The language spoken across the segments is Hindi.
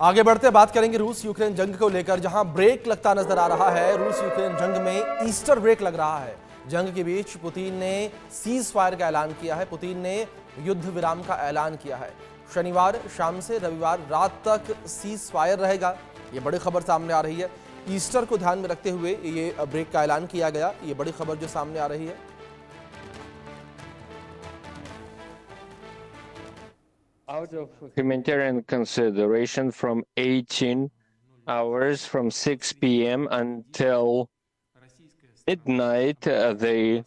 आगे बढ़ते बात करेंगे रूस यूक्रेन जंग को लेकर, जहां ब्रेक लगता नजर आ रहा है। रूस यूक्रेन जंग में ईस्टर ब्रेक लग रहा है। जंग के बीच पुतिन ने सीज फायर का ऐलान किया है। पुतिन ने युद्ध विराम का ऐलान किया है। शनिवार शाम से रविवार रात तक सीज फायर रहेगा। ये बड़ी खबर सामने आ रही है। ईस्टर को ध्यान में रखते हुए ये ब्रेक का ऐलान किया गया। ये बड़ी खबर जो सामने आ रही है। Out of humanitarian consideration, from 18 hours, from 6 p.m. until midnight, the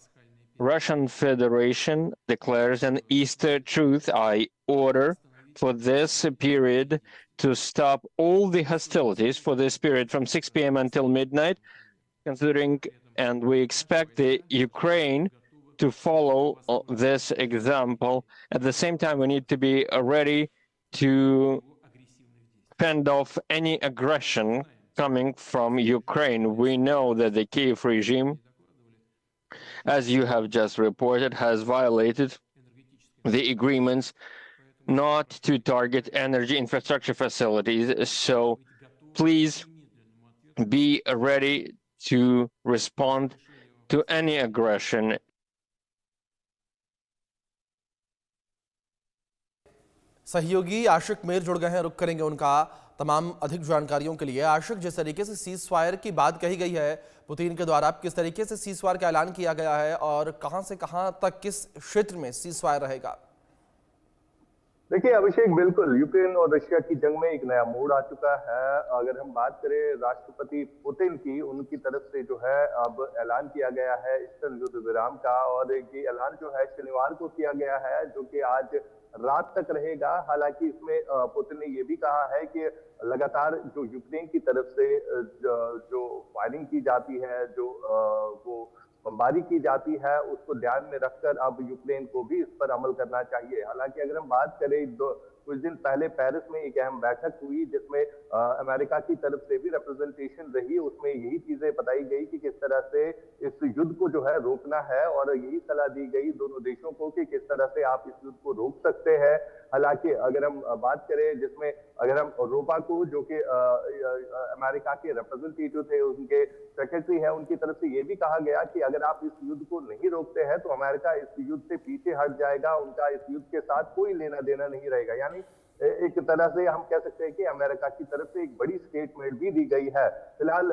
Russian Federation declares an Easter truce. I order for this period to stop all the hostilities for this period from 6 p.m. until midnight, considering, and we expect the Ukraine to follow this example. At the same time, we need to be ready to fend off any aggression coming from Ukraine. We know that the Kiev regime, as you have just reported, has violated the agreements not to target energy infrastructure facilities. So please be ready to respond to any aggression. सहयोगी आशिक मीर जुड़ गए हैं, रुक करेंगे उनका तमाम अधिक जानकारियों के लिए। आशिक, जिस तरीके से सीज फायर की बात कही गई है पुतिन के द्वारा, किस तरीके से सीज फायर का ऐलान किया गया है और कहां से कहां तक किस क्षेत्र में सीज फायर रहेगा? देखिए अभिषेक, बिल्कुल यूक्रेन और रशिया की जंग में एक नया मोड़ आ चुका है। अगर हम बात करें राष्ट्रपति पुतिन की, उनकी तरफ से जो है अब ऐलान किया गया है ईस्टर युद्ध विराम का, और ये ऐलान जो है शनिवार को किया गया है, जो कि आज रात तक रहेगा। हालांकि इसमें पुतिन ने ये भी कहा है कि लगातार जो यूक्रेन की तरफ से जो फायरिंग की जाती है, जो वो बमबारी की जाती है, उसको ध्यान में रखकर अब यूक्रेन को भी इस पर अमल करना चाहिए। हालांकि अगर हम बात करें, कुछ दिन पहले पेरिस में एक अहम बैठक हुई जिसमें अमेरिका की तरफ से भी रिप्रेजेंटेशन रही। उसमें यही चीजें बताई गई कि किस तरह से इस युद्ध को जो है रोकना है, और यही सलाह दी गई दोनों देशों को कि किस तरह से आप इस युद्ध को रोक सकते हैं। हालांकि अगर हम बात करें, जिसमें अगर हम रोबा को, जो कि अमेरिका के रिप्रेजेंटेटिव थे, उनके सेक्रेटरी है, उनकी तरफ से यह भी कहा गया कि अगर आप इस युद्ध को नहीं रोकते हैं तो अमेरिका इस युद्ध से पीछे हट जाएगा, उनका इस युद्ध के साथ कोई लेना देना नहीं रहेगा। यानी एक तरह से हम कह सकते हैं कि अमेरिका की तरफ से एक बड़ी स्टेटमेंट भी दी गई है। फिलहाल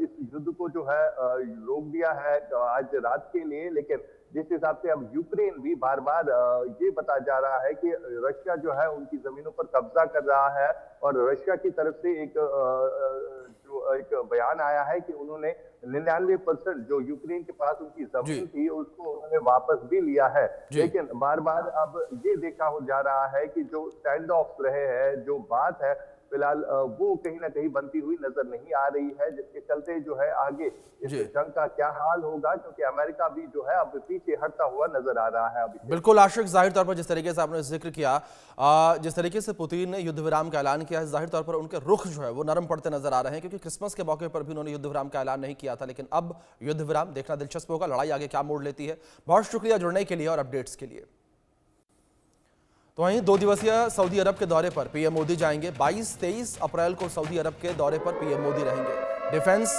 इस युद्ध को जो है रोक दिया है आज रात के लिए, लेकिन जिस हिसाब से अब यूक्रेन भी बार बार ये बता जा रहा है कि रशिया जो है उनकी जमीनों पर कब्जा कर रहा है, और रशिया की तरफ से एक बयान आया है कि उन्होंने 99% जो यूक्रेन के पास उनकी जमीन थी उसको उन्होंने वापस भी लिया है। लेकिन बार बार अब ये देखा हो जा रहा है कि जो स्टैंड ऑफ रहे हैं, जो बात है फिलहाल वो कहीं ना कहीं बनती हुई नजर नहीं आ रही है, जिसके चलते जो है आगे इस जंग का क्या हाल होगा, क्योंकि अमेरिका भी जो है अब पीछे हटता हुआ नजर आ रहा है। अभी बिल्कुल आशिक, जाहिर तौर पर जिस तरीके से आपने जिक्र किया, जिस तरीके से पुतिन ने युद्ध विराम का ऐलान किया है, जाहिर तौर पर उनके रुख जो है वो नरम पड़ते नजर आ रहे हैं, क्योंकि क्रिसमस के मौके पर भी उन्होंने युद्ध विराम का ऐलान नहीं किया था। लेकिन अब युद्ध विराम देखना दिलचस्प होगा, लड़ाई आगे क्या मोड़ लेती है। बहुत शुक्रिया जुड़ने के लिए और अपडेट्स के लिए। तो वहीं 2 दिवसीय सऊदी अरब के दौरे पर पीएम मोदी जाएंगे। 22-23 अप्रैल को सऊदी अरब के दौरे पर पीएम मोदी रहेंगे। डिफेंस